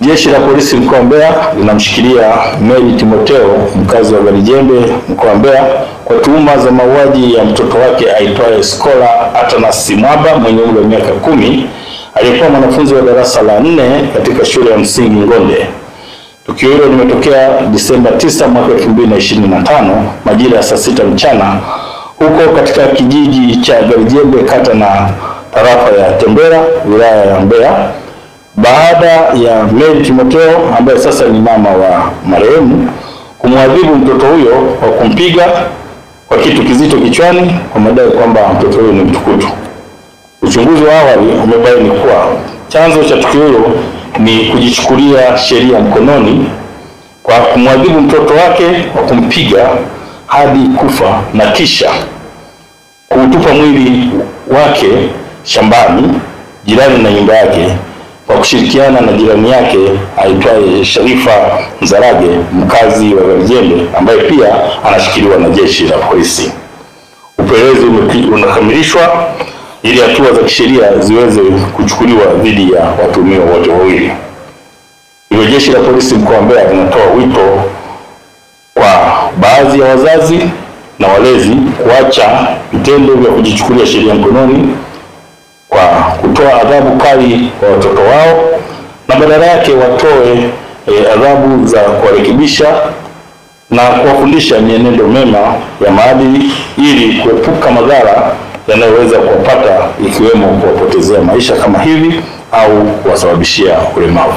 Jeshi la Polisi mkoa wa Mbeya linamshikilia Mary Timotheo, mkazi wa Garijembe mkoa wa Mbeya, kwa tuhuma za mauaji ya mtoto wake aitwaye Skola Atanas Mwaba mwenye umri wa miaka 10, aliyekuwa mwanafunzi wa darasa la 4 katika shule ya msingi Ngonde. Tukio hilo limetokea Disemba 9 mwaka 2025 majira ya saa 6 mchana huko katika kijiji cha Garijembe, kata na tarafa ya Tembera, wilaya ya Mbeya, baada ya Mary Timotheo ambaye sasa ni mama wa marehemu kumwadhibu mtoto huyo kwa kumpiga kwa kitu kizito kichwani kwa madai kwamba mtoto huyo ni mtukutu. Uchunguzi wa awali umebaini kuwa chanzo cha tukio hilo ni kujichukulia sheria mkononi kwa kumwadhibu mtoto wake kwa kumpiga hadi kufa na kisha kuutupa mwili wake shambani jirani na nyumba yake kwa kushirikiana na jirani yake aitwaye Sharifa Nzarage, mkazi wa Garijembe, ambaye pia anashikiliwa na jeshi la polisi. Upelelezi unakamilishwa ili hatua za kisheria ziweze kuchukuliwa dhidi ya watuhumiwa wote wawili. Hivyo jeshi la polisi mkoa wa Mbeya linatoa wito kwa baadhi ya wazazi na walezi kuacha vitendo vya kujichukulia sheria mkononi kwa kutoa adhabu kali kwa watoto wao, na badala yake watoe adhabu za kuwarekebisha na kuwafundisha mienendo mema ya maadili ili kuepuka madhara yanayoweza kuwapata, ikiwemo kuwapotezea maisha kama hivi au kuwasababishia ulemavu.